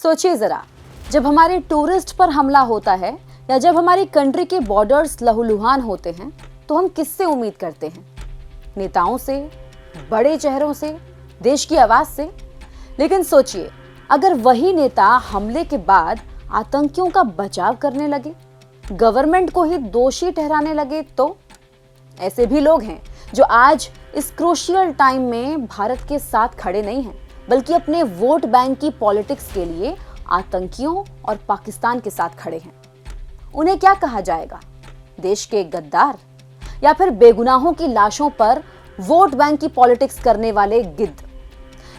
सोचिए जरा, जब हमारे टूरिस्ट पर हमला होता है या जब हमारी कंट्री के बॉर्डर्स लहूलुहान होते हैं तो हम किससे उम्मीद करते हैं? नेताओं से, बड़े चेहरों से, देश की आवाज से। लेकिन सोचिए, अगर वही नेता हमले के बाद आतंकियों का बचाव करने लगे, गवर्नमेंट को ही दोषी ठहराने लगे, तो ऐसे भी लोग हैं जो आज इस क्रूशियल टाइम में भारत के साथ खड़े नहीं हैं, बल्कि अपने वोट बैंक की पॉलिटिक्स के लिए आतंकियों और पाकिस्तान के साथ खड़े हैं। उन्हें क्या कहा जाएगा? देश के गद्दार या फिर बेगुनाहों की लाशों पर वोट बैंक की पॉलिटिक्स करने वाले गिद्ध?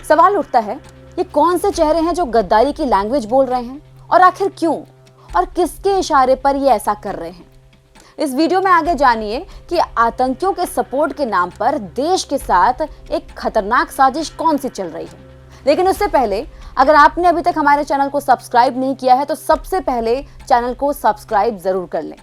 सवाल उठता है, ये कौन से चेहरे हैं जो गद्दारी की लैंग्वेज बोल रहे हैं, और आखिर क्यों और किसके इशारे पर ये ऐसा कर रहे हैं? इस वीडियो में आगे जानिए कि आतंकियों के सपोर्ट के नाम पर देश के साथ एक खतरनाक साजिश कौन सी चल रही है। लेकिन उससे पहले, अगर आपने अभी तक हमारे चैनल को सब्सक्राइब नहीं किया है तो सबसे पहले चैनल को सब्सक्राइब जरूर कर लें।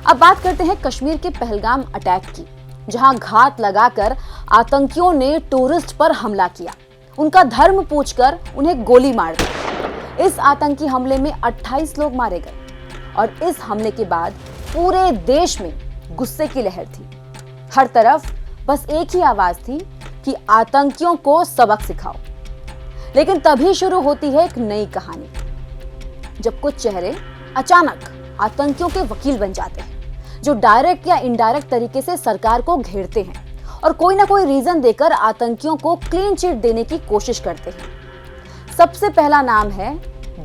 अब बात करते हैं कश्मीर के पहलगाम अटैक की, जहां घात लगाकर आतंकियों ने टूरिस्ट पर हमला किया, उनका धर्म पूछकर उन्हें गोली मार दी। इस आतंकी हमले में 28 लोग मारे गए और इस हमले के बाद पूरे देश में गुस्से की लहर थी। हर तरफ बस एक ही आवाज थी कि आतंकियों को सबक सिखाओ। लेकिन तभी शुरू होती है एक नई कहानी, जब कुछ चेहरे अचानक आतंकियों के वकील बन जाते हैं, जो डायरेक्ट या इनडायरेक्ट तरीके से सरकार को घेरते हैं और कोई ना कोई रीजन देकर आतंकियों को क्लीन चिट देने की कोशिश करते हैं। सबसे पहला नाम है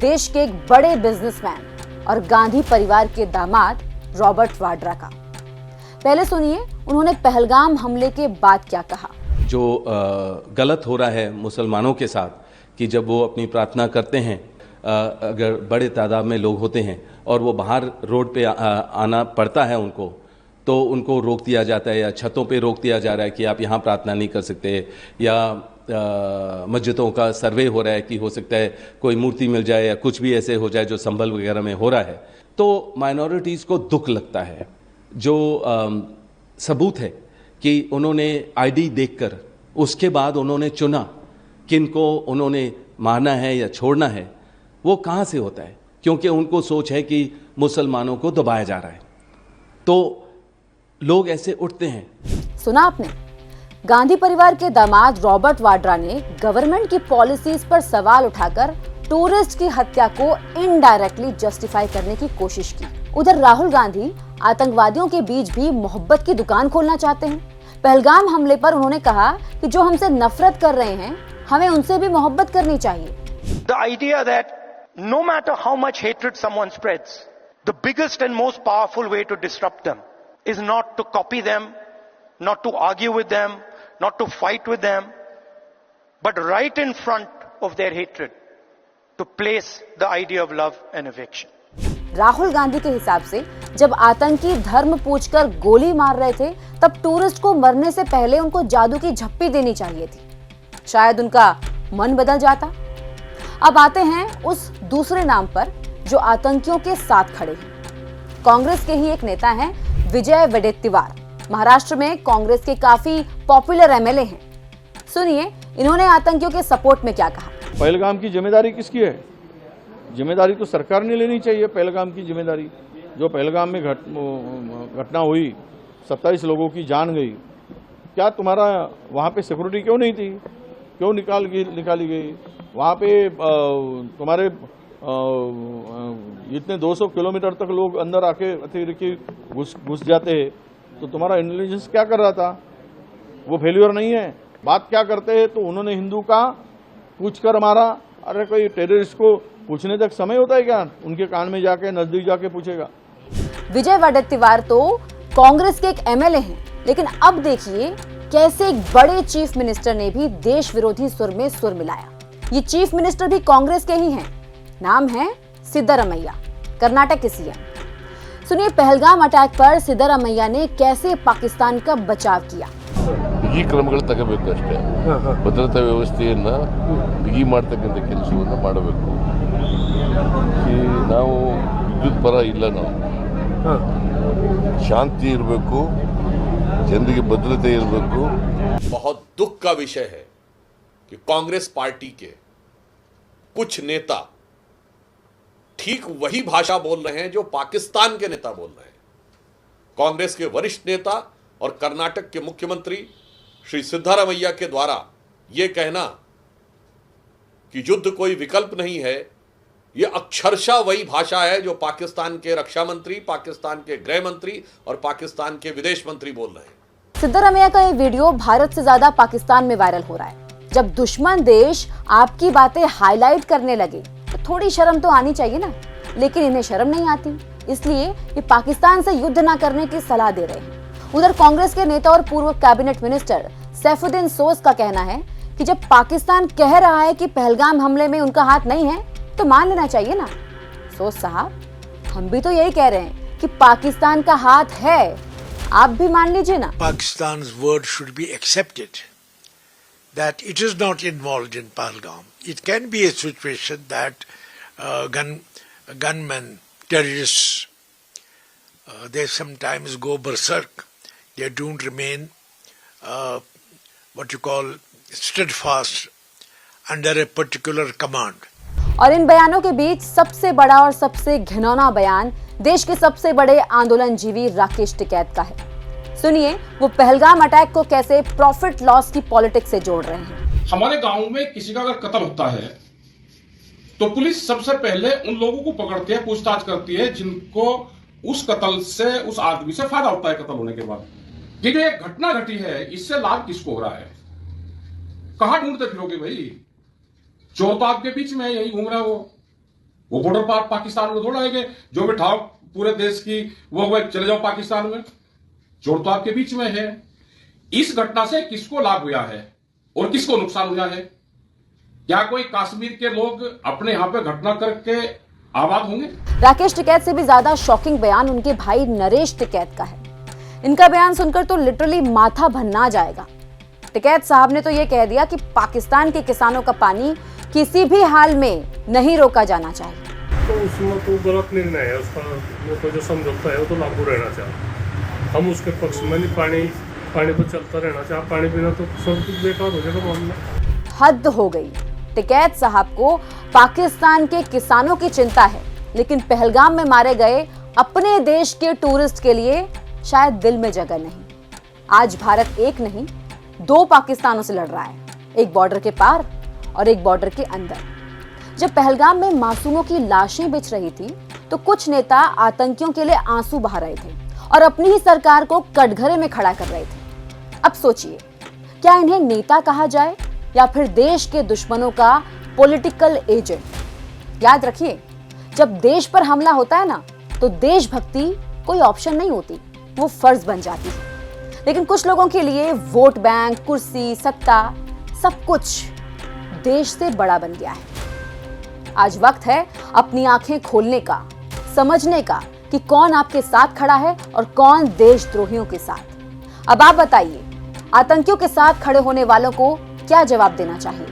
देश के एक बड़े बिजनेसमैन और गांधी परिवार के दामाद रॉबर्ट वाड्रा का। पहले सुनिए उन्होंने पहलगाम हमले के बाद क्या कहा। जो गलत हो रहा है मुसलमानों के साथ कि जब वो अपनी प्रार्थना करते हैं, अगर बड़े तादाद में लोग होते हैं और वो बाहर रोड पे आना पड़ता है उनको, तो उनको रोक दिया जाता है या छतों पे रोक दिया जा रहा है कि आप यहाँ प्रार्थना नहीं कर सकते, या मस्जिदों का सर्वे हो रहा है कि हो सकता है कोई मूर्ति मिल जाए या कुछ भी ऐसे हो जाए जो संभल वगैरह में हो रहा है। तो माइनॉरिटीज़ को दुख लगता है। जो सबूत है कि उन्होंने आईडी देखकर उसके बाद उन्होंने चुना किनको उन्होंने मारना है या छोड़ना है, वो कहाँ से होता है? क्योंकि उनको सोच है कि मुसलमानों को दबाया जा रहा है, तो लोग ऐसे उठते हैं। सुना आपने, गांधी परिवार के दामाद रॉबर्ट वाड्रा ने गवर्नमेंट की पॉलिसीज पर सवाल उठाकर टूरिस्ट की हत्या को इनडायरेक्टली जस्टिफाई करने की कोशिश की। उधर राहुल गांधी आतंकवादियों के बीच भी मोहब्बत की दुकान खोलना चाहते हैं। पहलगाम हमले पर उन्होंने कहा कि जो हमसे नफरत कर रहे हैं, हमें उनसे भी मोहब्बत करनी चाहिए। The idea that no matter how much hatred someone spreads, the biggest and most powerful way to disrupt them is not to copy them, not to argue with them, not to fight with them, but right in front of their hatred, to place the idea of love and affection. Rahul Gandhi के हिसाब से जब आतंकी धर्म पूछकर गोली मार रहे थे, तब टूरिस्ट को मरने से पहले उनको जादू की झप्पी देनी चाहिए थी। शायद उनका मन बदल जाता। अब आते हैं उस दूसरे नाम पर जो आतंकियों के साथ खड़े हैं। कांग्रेस के ही एक नेता हैं विजय वडेट्टीवार। महाराष्ट्र में कांग्रेस के काफी पॉपुलर एमएलए हैं। सुनिए इन्होंने आतंकियों के सपोर्ट में क्या कहा। पहलगाम की जिम्मेदारी किसकी है? जिम्मेदारी तो सरकार ने लेनी चाहिए। पहलगाम की जिम्मेदारी, जो पहलगाम में घटना हुई, 27 लोगों की जान गई, क्या तुम्हारा वहाँ पे सिक्योरिटी क्यों नहीं थी? क्यों निकाली गई? वहाँ पे तुम्हारे इतने 200 किलोमीटर तक लोग अंदर आके अतिरिक्त घुस जाते हैं, तो तुम्हारा इंटेलिजेंस क्या कर रहा था? वो फेल्यूर नहीं है। बात क्या करते हैं? तो उन्होंने हिंदू का पूछकर मारा। अरे कोई टेररिस्ट को पूछने तक समय होता है क्या? उनके कान में जाके नजदीक जाके पूछेगा। विजय वडेट्टीवार तो कांग्रेस के एक एमएलए हैं, लेकिन अब देखिए कैसे एक बड़े चीफ मिनिस्टर ने भी देश विरोधी सुर में सुर मिलाया। ये चीफ मिनिस्टर भी कांग्रेस के ही हैं। नाम है सिद्धरामैया, कर्नाटक के सीएम। सुनिए पहलगाम अटैक पर सिद्धरामैया ने कैसे पाकिस्तान का बचाव किया। ಬಿಗಿ ಕ್ರಮಗಳು ತಗೋಬೇಕು ಅಷ್ಟೇ. ಭದ್ರತಾ ವ್ಯವಸ್ಥೆಯನ್ನ ಬಿಗಿ ಮಾಡತಕ್ಕಂಥ ಕೆಲಸವನ್ನು ಮಾಡಬೇಕು. ನಾವು ವಿದ್ಯುತ್ ಪರ ಇಲ್ಲ, ನಾವು ಶಾಂತಿ ಇರಬೇಕು, ಜನರಿಗೆ ಭದ್ರತೆ ಇರಬೇಕು. बहुत दुख का विषय है कि कांग्रेस पार्टी के कुछ नेता ठीक वही भाषा बोल रहे हैं जो पाकिस्तान के नेता बोल रहे हैं. कांग्रेस के वरिष्ठ नेता और कर्नाटक के मुख्यमंत्री श्री सिद्धारमैया के द्वारा यह कहना कि युद्ध कोई विकल्प नहीं है, यह अक्षरशः वही भाषा है जो पाकिस्तान के रक्षा मंत्री, पाकिस्तान के गृह मंत्री और पाकिस्तान के विदेश मंत्री बोल रहे हैं. सिद्धारमैया का ये वीडियो भारत से ज्यादा पाकिस्तान में वायरल हो रहा है. जब दुश्मन देश आपकी बातें हाईलाइट करने लगे तो थोड़ी शर्म तो आनी चाहिए ना, लेकिन इन्हें शर्म नहीं आती, इसलिए ये पाकिस्तान से युद्ध ना करने की सलाह दे रहे हैं. उधर कांग्रेस के नेता और पूर्व कैबिनेट मिनिस्टर सैफुद्दीन सोज का कहना है कि जब पाकिस्तान कह रहा है कि पहलगाम हमले में उनका हाथ नहीं है तो मान लेना चाहिए ना. सोज साहब, हम भी तो यही कह रहे हैं कि पाकिस्तान का हाथ है, आप भी मान लीजिए ना. Pakistan's word should be accepted that it is not involved in Pahalgam. It can be a situation that gunmen, terrorists, they sometimes go berserk. They don't remain what you call steadfast under a particular command. और इन बयानों के बीच सबसे बड़ा और सबसे घिनौना बयान देश के सबसे बड़े आंदोलनजीवी राकेश टिकैत का है. सुनिए वो पहलगाम अटैक को कैसे प्रॉफिट लॉस की पॉलिटिक्स से जोड़ रहे हैं. हमारे गांव में किसी का अगर कत्ल होता है तो पुलिस सबसे पहले उन लोगों को पकड़ती है, पूछताछ करती है जिनको उस कत्ल से, उस आदमी से फायदा होता है कत्ल होने के बाद. ये जो एक घटना घटी है इससे लाभ किसको हो रहा है? कहां ढूंढते फिरोगे भाई? चोर तो आपके बीच में यही घूम रहा है. वो बॉर्डर पार पाकिस्तान में थोड़ा आएंगे जो बिठाओ पूरे देश की वो चले जाओ पाकिस्तान में. चोर तो आपके बीच में है. इस घटना से किसको लाभ हुआ है और किसको नुकसान हुआ है? क्या कोई कश्मीर के लोग अपने यहाँ पे घटना करके आबाद होंगे? राकेश टिकैत से भी ज्यादा शॉकिंग बयान उनके भाई नरेश टिकैत का है. इनका बयान सुनकर तो लिटरली माथा भन्ना जाएगा. टिकैत साहब ने तो ये कह दिया कि पाकिस्तान के किसानों का पानी किसी भी हाल में नहीं रोका जाना चाहिए. तो उसमें तो गलत निर्णय है उसका. वो जो समझौता है वो तो लागू रहना चाहिए. हम उसके पक्ष में नहीं. पानी तो चलता रहना चाहिए. पानी बिना तो सब कुछ बेकार हो जाएगा मामला. हद हो गई. टिकैत साहब को पाकिस्तान के किसानों की चिंता है, लेकिन पहलगाम में मारे गए अपने देश के टूरिस्ट के लिए शायद दिल में जगह नहीं. आज भारत एक नहीं, दो पाकिस्तानों से लड़ रहा है, एक बॉर्डर के पार और एक बॉर्डर के अंदर. जब पहलगाम में मासूमों की लाशें बिछ रही थी तो कुछ नेता आतंकियों के लिए आंसू बहा रहे थे और अपनी ही सरकार को कटघरे में खड़ा कर रहे थे. अब सोचिए, क्या इन्हें नेता कहा जाए या फिर देश के दुश्मनों का पॉलिटिकल एजेंट? याद रखिए, जब देश पर हमला होता है ना तो देशभक्ति कोई ऑप्शन नहीं होती, वो फर्ज बन जाती है. लेकिन कुछ लोगों के लिए वोट बैंक, कुर्सी, सत्ता, सब कुछ देश से बड़ा बन गया है. आज वक्त है अपनी आंखें खोलने का, समझने का कि कौन आपके साथ खड़ा है और कौन देशद्रोहियों के साथ. अब आप बताइए, आतंकियों के साथ खड़े होने वालों को क्या जवाब देना चाहिए?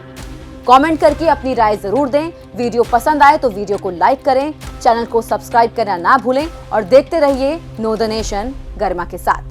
कमेंट करके अपनी राय जरूर दें. वीडियो पसंद आए तो वीडियो को लाइक करें, चैनल को सब्सक्राइब करना ना भूलें और देखते रहिए नो द नेशन गरिमा के साथ.